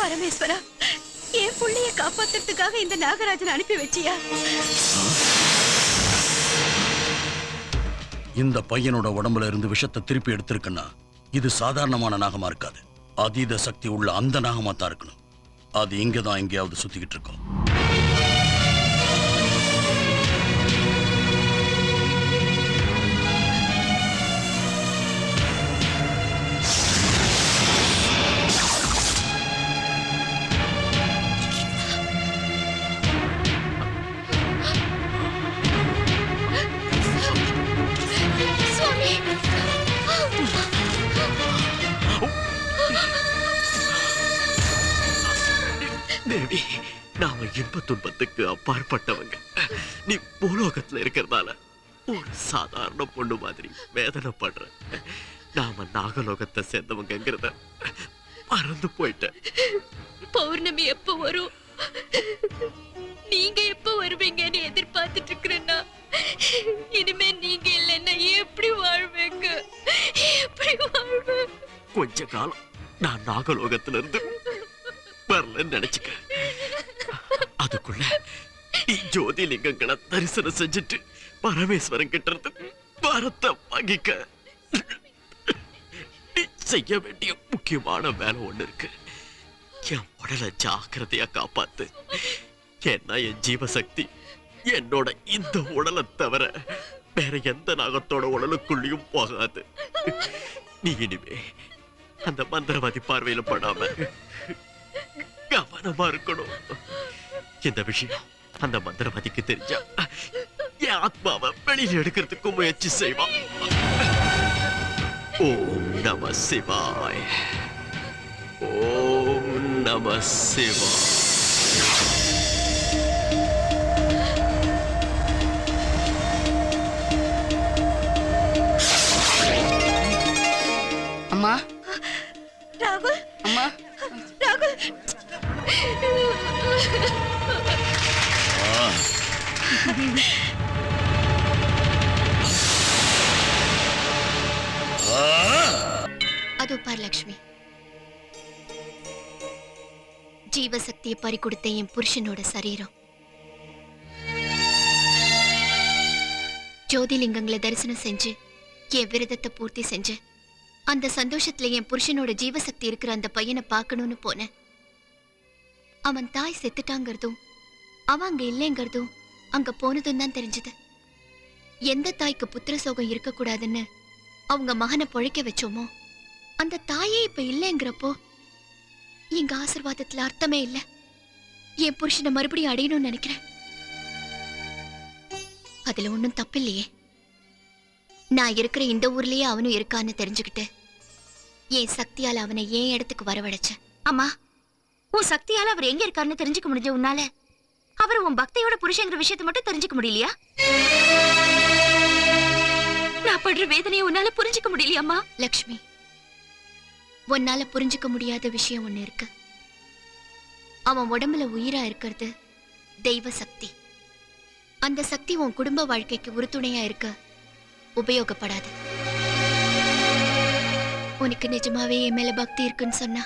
பரமேஸ்வரா, என் புள்ளைய காப்பாத்துறதுக்காக இந்த நாகராஜன் அனுப்பி வச்சியா? இந்த பையனோட உடம்புல இருந்து விஷத்தை திருப்பி எடுத்திருக்குன்னா இது சாதாரணமான நாகமா இருக்காது. அதீத சக்தி உள்ள அந்த நாகமா தான் இருக்கணும். அது இங்கதான் எங்கேயாவது சுத்திக்கிட்டு இருக்கோம். தேவி, நாம இன்ப துன்பத்துக்கு அப்பாற்பட்டவங்க. நீ பூலோகத்துல இருக்கிறதால ஒரு சாதாரண பொண்ணு மாதிரி வேதனைப்படுற. நாம நாகலோகத்தை சேர்ந்தவங்கிறத மறந்து போயிட்ட. பௌர்ணமி எப்ப வரும், நீங்க எப்ப வருவீங்கன்னு எதிர்பார்த்துட்டு இருக்கிறேன்னா, இனிமே நீங்க இல்லைன்னா எப்படி வாழ்வேங்க? எப்படி வாழ்வேன்? கொஞ்ச காலம் நான் நாகலோகத்துல இருந்து வரலன்னு நினைச்சுக்க. அதுக்குள்ள நீ ஜோதிலிங்கங்களை தரிசனம் செஞ்சுட்டு பரமேஸ்வரன் கிட்ட இருந்து வரத்தை வாங்கிக்க. நீ செய்ய வேண்டிய முக்கியமான வேலை ஒண்ணு இருக்கு. என் உடலை ஜாக்கிரதையா காப்பாத்து. ஏன்னா என் ஜீவசக்தி என்னோட இந்த உடலை தவிர வேற எந்த நாகத்தோட உடலுக்குள்ளயும் போகாது. நீ இனிமே அந்த மந்திரவாதி பார்வையில படாம கவனமா இருக்கணும். இந்த விஷயம் அந்த மந்திரவாதிக்கு தெரிஞ்சா என் ஆத்மாவை வெளியில எடுக்கிறதுக்கு முயற்சி செய்வான். ஓம் நம சிவாய. ஓம் நம சிவாய. அம்மா, ராகுல், அம்மா, ராகுல். அதோ பார் லக்ஷ்மி, ஜீவசக்தியை பறி கொடுத்த என் புருஷனோட சரீரம். ஜோதிலிங்கங்களை தரிசனம் செஞ்சு என் விரதத்தை பூர்த்தி செஞ்சு அந்த சந்தோஷத்துல என் புருஷனோட ஜீவசக்தி இருக்கிற அந்த பையனை பார்க்கணும்னு போனேன். அவன் தாய் செத்துட்டாங்கிறதும் அவன் அங்க இல்லைங்கிறதும் அங்க போனதும் தான் தெரிஞ்சது. எந்த தாய்க்கு புத்திர சோகம் இருக்கக்கூடாதுன்னு அவங்க மகனை பொழைக்க வச்சோமோ அந்த தாயே இப்ப இல்லைங்கிறப்போ எங்க ஆசீர்வாதத்துல அர்த்தமே இல்ல. என் புருஷனை மறுபடியும் அடையணும்னு நினைக்கிறேன். அதுல ஒண்ணும் தப்பில்லையே. நான் இருக்கிற இந்த ஊர்லயே அவனும் இருக்கான்னு தெரிஞ்சுக்கிட்டு என் சக்தியால அவனை ஏன் இடத்துக்கு வரவழைச்சேன். அம்மா, உன் சக்தியால அவர் எங்க இருக்காருன்னு தெரிஞ்சுக்க முடிஞ்ச உன்னால அவர் உன் பக்தியோட புருஷங்கிற விஷயத்தை மட்டும் தெரிஞ்சுக்க முடியலையா? நான் படுற வேதனையை உன்னால புரிஞ்சுக்க முடியலையாம்மா? லக்ஷ்மி, உன்னால புரிஞ்சுக்க முடியாத விஷயம் ஒண்ணு இருக்கு. அவன் உடம்புல உயிரா இருக்கிறது தெய்வ சக்தி. அந்த சக்தி உன் குடும்ப வாழ்க்கைக்கு உறுதுணையா இருக்க உபயோகப்படாது. உனக்கு நிஜமாவே என் மேல பக்தி இருக்குன்னு சொன்னா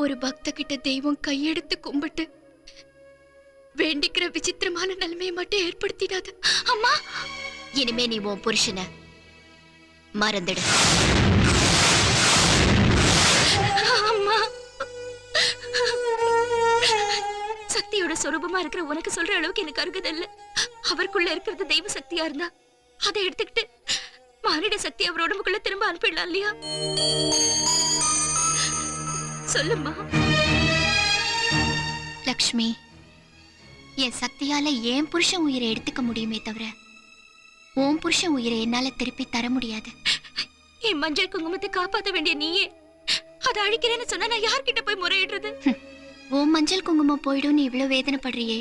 ஒரு பக்த கிட்ட தெய்வம் கையெடுத்து கும்பிட்டு வேண்டிக்கிற விசித்திரமான நிலைமையை மட்டும் ஏற்படுத்திடாது. அம்மா, இனிமே நீ உன் புருஷனை மறந்துடு. அம்மா, சக்தியோட சொரூபமா இருக்கிற உனக்கு சொல்ற அளவுக்கு எனக்கு அருகதல்ல. அவருக்குள்ள இருக்கிறது தெய்வ சக்தியா இருந்தா அதை எடுத்துக்கிட்டு மானிட சக்தி அவர் உடம்புக்குள்ள திரும்ப அனுப்பிடலாம் இல்லையா? சொல்லுமா. லக்ஷ்மி, என் சக்தியால என் புருஷன் உயிரை எடுத்துக்க முடியுமே தவிர உன் புருஷன் உயிரை என்னால திருப்பி தர முடியாது. என் மஞ்சள் குங்குமத்தை காப்பாற்ற வேண்டிய நீயே அதை அழிக்கிறேன்னு சொன்னா நான் யார்கிட்ட போய் முறையிடுறது? உன் மஞ்சள் குங்குமம் போயிடும் நீ இவ்வளவு வேதனைப்படுறியே,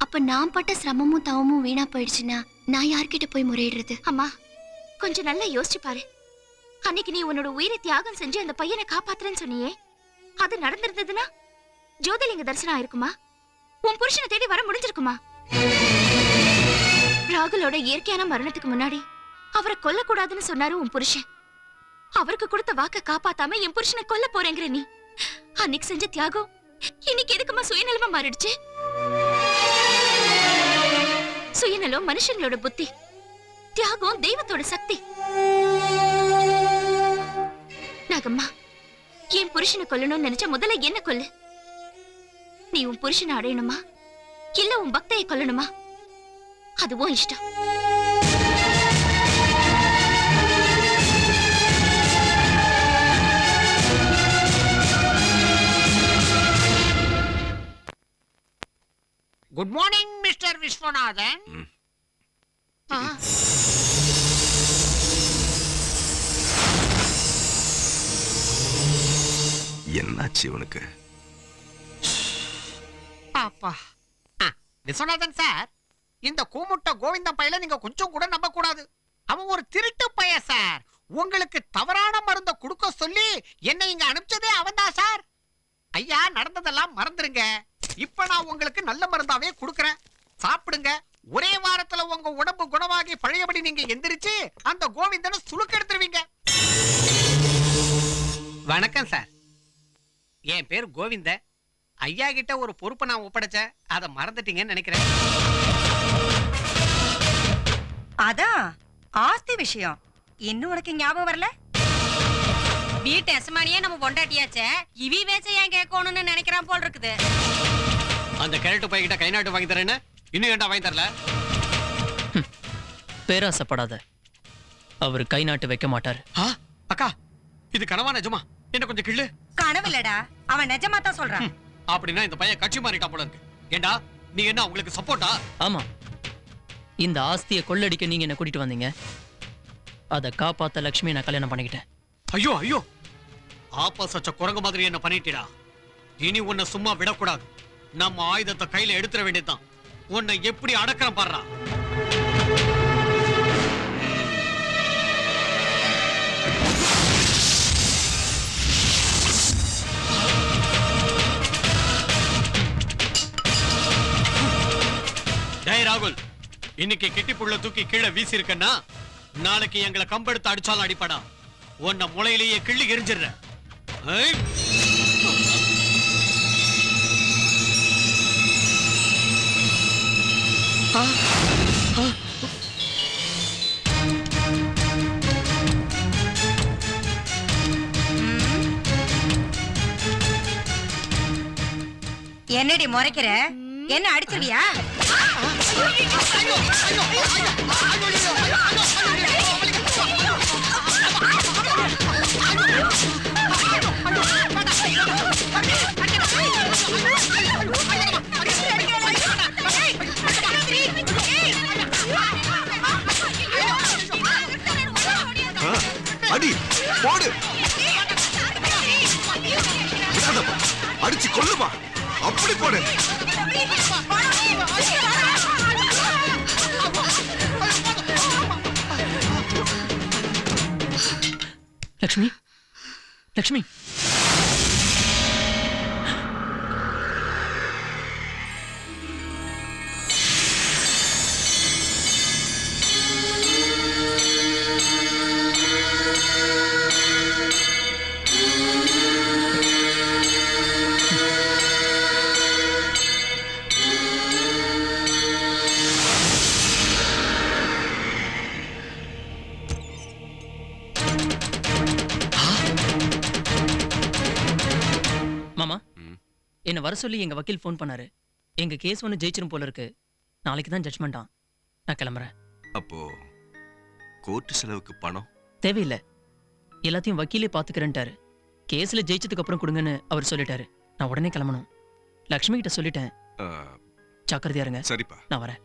அப்ப நான் பட்ட சிரமமும் தவமும் வீணா போயிடுச்சுன்னா நான் யார்கிட்ட போய் முறையிடுறது? அம்மா, கொஞ்சம் நல்லா யோசிச்சு பாரு. அன்னைக்கு நீ உன்னோட உயிரை தியாகம் செஞ்சு அந்த பையனை காப்பாத்துறேன்னு சொன்னியே, அது நடந்திருந்ததுன்னா ஜோதிலிங்க தரிசனம் ஆயிருக்குமா? உன் புருஷனை தேடி வர முடிஞ்சிருக்குமா? ராகுலோட இயற்கையான மரணத்துக்கு முன்னாடி அவரை கொல்லக்கூடாதுன்னு சொன்னாரு உன் புருஷன். அவருக்கு கொடுத்த வாக்க காப்பாத்தாம என் புருஷனை கொல்ல போறேங்கிற நீ அன்னைக்கு செஞ்ச தியாகம் இன்னைக்கு எதுக்குமா சுயநலமா மாறிடுச்சு? சுயநலம் மனுஷங்களோட புத்தி, தியாகம் தெய்வத்தோட சக்தி. நாகம்மா, என் புருஷனை கொல்லணும்னு நினைச்சா முதல்ல என்ன கொல்லு. நீ உன் புருஷனை அடையணுமா இல்ல உன் பக்தையை கொல்லணுமா? அதுவும் இஷ்டம். Good morning mister Viswanathan. என்னாச்சு உனக்கு? அப்பா, விஸ்வநாதன் சார், இந்த கூமுட்ட கோவிந்தம் பையல நீங்க கொஞ்சம் கூட நம்ப கூடாது. அவன் ஒரு திருட்டு பைய சார். உங்களுக்கு தவறான மருந்த கொடுக்க சொல்லி என்ன இங்க அனுப்பிச்சதே அவன்தான் சார். ஐயா, நடந்ததெல்லாம் மறந்துருங்க. இப்ப நான் உங்களுக்கு நல்ல மருந்தாவே கொடுக்கறேன், சாப்பிடுங்க. ஒரே வாரத்துல உங்க உடம்பு குணமாகி பழையபடி நீங்க எந்திரிச்சு அந்த கோவிந்தனை சுளுக்கெடுத்துருவீங்க. வணக்கம் சார், என் பேர் கோவிந்த. ஐயா கிட்ட ஒரு பொறுப்பை நான் ஒப்படைச்சேன், அதை மறந்துட்டீங்கன்னு நினைக்கிறேன். அதான் ஆஸ்தி விஷயம் இன்னும் உனக்கு ஞாபகம் வரல? வீட்டு எசமானியே நம்ம பொண்டாட்டியாச்சே, இவி வேச்ச ஏன் கேட்கணும்னு நினைக்கிறான் போல் இருக்குது. அந்த கேரட்டு பையன்கிட்ட கை நாட்டு வாங்கி தரேன்னு இன்னும் ஏன்டா வாங்கி தரல? பேராசப்படாத, அவர் கை நாட்டு வைக்க மாட்டாரு. அக்கா, இது கனவா நிஜமா? என்ன கொஞ்சம் கிள்ளு. கனவில்லடா, அவன் நிஜமா தான் சொல்றான். அப்படின்னா இந்த பையன் கட்சி மாறிட்டா போல இருக்கு. ஏண்டா, நீ என்ன உங்களுக்கு சப்போர்ட்டா? ஆமா, இந்த ஆஸ்தியை கொள்ளடிக்க நீங்க என்ன கூட்டிட்டு வந்தீங்க. அதை காப்பாத்த லட்சுமி நான் கல்யாணம் பண்ணிக்கிட்டேன். ஐயோ ஐயோ, ஆப்பா சச்ச குரங்கு மாதிரி என்ன பண்ணிட்டிடா. இனி உன்னை சும்மா விடக்கூடாது. நம்ம ஆயுதத்தை கையில எடுத்துட வேண்டியதுதான். உன்னை எப்படி அடக்கிறேன் பாடுறா. டேய் ராகுல், இன்னைக்கு கெட்டி புள்ள தூக்கி கீழே வீசி இருக்கன்னா நாளைக்கு எங்களை கம்பெடுத்து அடிச்சாலும் அடிப்படா. உன்னை முளையிலேயே கிள்ளி எரிஞ்சிடுற. என்னடி முறைக்கிற? என்ன அடிச்சிருவியா? அடி போடு, அடிச்சு கொல்லுமா, அப்படி போடு. லட்சுமி, லட்சுமி, மாமா, என்ன வர சொல்லி எங்க வக்கீல் ஃபோன் பண்ணாரு. எங்க கேஸ் ஒன்று ஜெயிச்சிரும் போல இருக்கு. நாளைக்கு தான் ஜட்ஜ்மெண்டா. நான் கிளம்புறேன். அப்போ கோர்ட் செலவுக்கு பணம் தேவையில்லை, எல்லாத்தையும் வக்கீலே பாத்துக்கிறேன்ட்டாரு. கேஸ்ல ஜெயிச்சதுக்கு அப்புறம் கொடுங்கன்னு அவர் சொல்லிட்டாரு. நான் உடனே கிளம்பணும். லக்ஷ்மி கிட்ட சொல்லிட்டேன். ஜாக்கிரதையா இருங்க. சரிப்பா, நான் வரேன்.